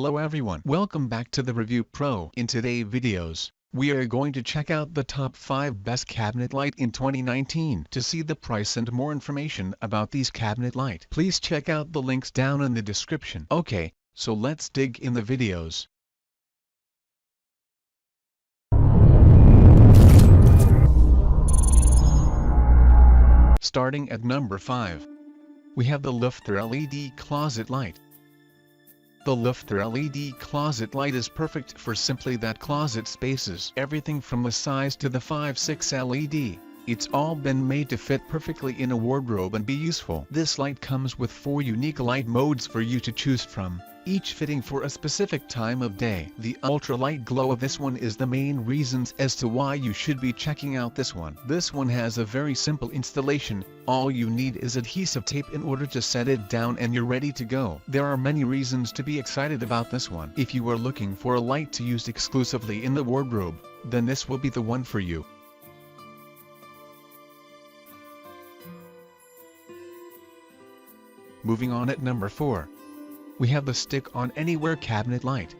Hello everyone, welcome back to the Review Pro. In today's videos, we are going to check out the top 5 best cabinet light in 2019. To see the price and more information about these cabinet light, please check out the links down in the description. Okay, so let's dig in the videos. Starting at number 5. We have the LOFTER LED Closet Light. The LOFTER LED Closet Light is perfect for simply that closet spaces. Everything from the size to the 5/6 LED. It's all been made to fit perfectly in a wardrobe and be useful. This light comes with 4 unique light modes for you to choose from, each fitting for a specific time of day. The ultra-light glow of this one is the main reasons as to why you should be checking out this one. This one has a very simple installation. All you need is adhesive tape in order to set it down and you're ready to go. There are many reasons to be excited about this one. If you are looking for a light to use exclusively in the wardrobe, then this will be the one for you. Moving on at number 4. We have the StickOn Anywhere Cabinet Light.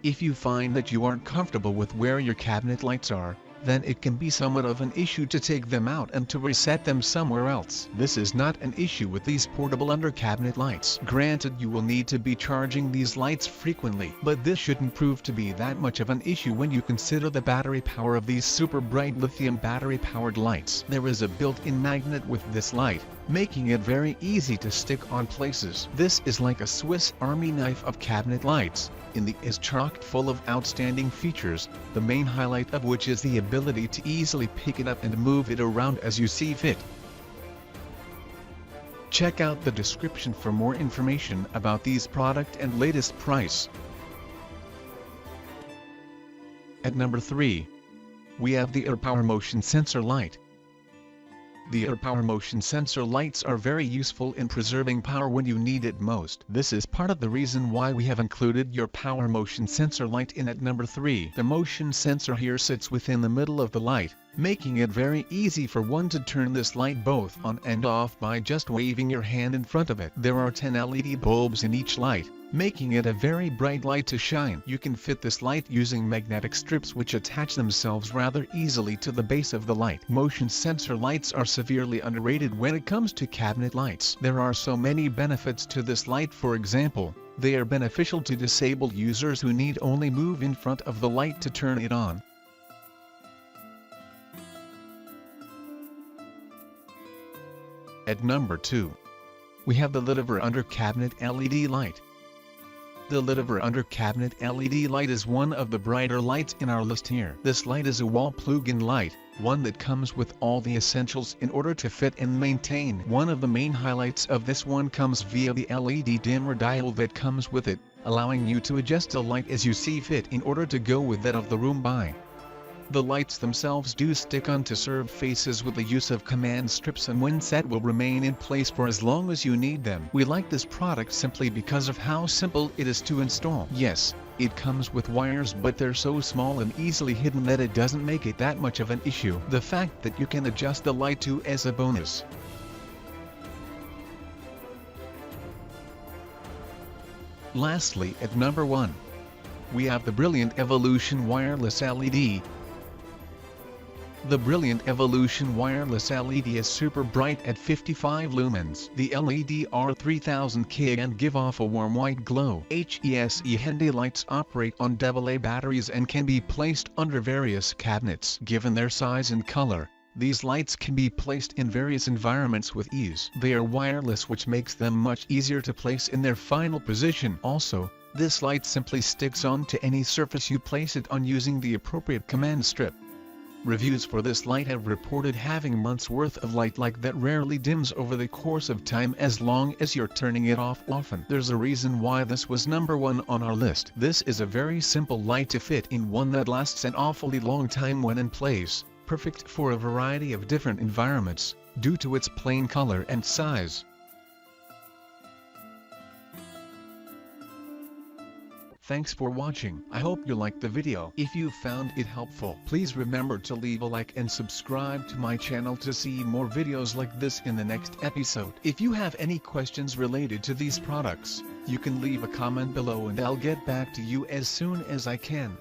If you find that you aren't comfortable with where your cabinet lights are, then it can be somewhat of an issue to take them out and to reset them somewhere else. This is not an issue with these portable under cabinet lights. Granted, you will need to be charging these lights frequently, but this shouldn't prove to be that much of an issue when you consider the battery power of these super bright lithium battery powered lights. There is a built-in magnet with this light, making it very easy to stick on places. This is like a Swiss Army knife of cabinet lights. Is chock full of outstanding features, the main highlight of which is the ability to easily pick it up and move it around as you see fit. Check out the description for more information about these product and latest price. At number 3. We have the AirPower Motion Sensor Light. The AirPower motion sensor lights are very useful in preserving power when you need it most. This is part of the reason why we have included your power motion sensor light in at number 3. The motion sensor here sits within the middle of the light, making it very easy for one to turn this light both on and off by just waving your hand in front of it. There are 10 LED bulbs in each light, making it a very bright light to shine. You can fit this light using magnetic strips which attach themselves rather easily to the base of the light. Motion sensor lights are severely underrated when it comes to cabinet lights. There are so many benefits to this light. For example, they are beneficial to disabled users who need only move in front of the light to turn it on. At number 2. We have the Litever Under Cabinet LED Light. The Litever Under Cabinet LED light is one of the brighter lights in our list here. This light is a wall plug-in light, one that comes with all the essentials in order to fit and maintain. One of the main highlights of this one comes via the LED dimmer dial that comes with it, allowing you to adjust the light as you see fit in order to go with that of the room by. The lights themselves do stick on to serve faces with the use of command strips, and when set will remain in place for as long as you need them. We like this product simply because of how simple it is to install. Yes, it comes with wires, but they're so small and easily hidden that it doesn't make it that much of an issue. The fact that you can adjust the light too is a bonus. Lastly, at number 1. We have the Brilliant Evolution Wireless LED. The Brilliant Evolution Wireless LED is super bright at 55 lumens. The LED are 3000 K and give off a warm white glow. HESE handy lights operate on AA batteries and can be placed under various cabinets. Given their size and color, these lights can be placed in various environments with ease. They are wireless, which makes them much easier to place in their final position. Also, this light simply sticks on to any surface you place it on using the appropriate command strip. Reviews for this light have reported having months worth of light like that rarely dims over the course of time as long as you're turning it off often. There's a reason why this was number 1 on our list. This is a very simple light to fit in, one that lasts an awfully long time when in place, perfect for a variety of different environments, due to its plain color and size. Thanks for watching. I hope you liked the video. If you found it helpful, please remember to leave a like and subscribe to my channel to see more videos like this in the next episode. If you have any questions related to these products, You can leave a comment below and I'll get back to you as soon as I can.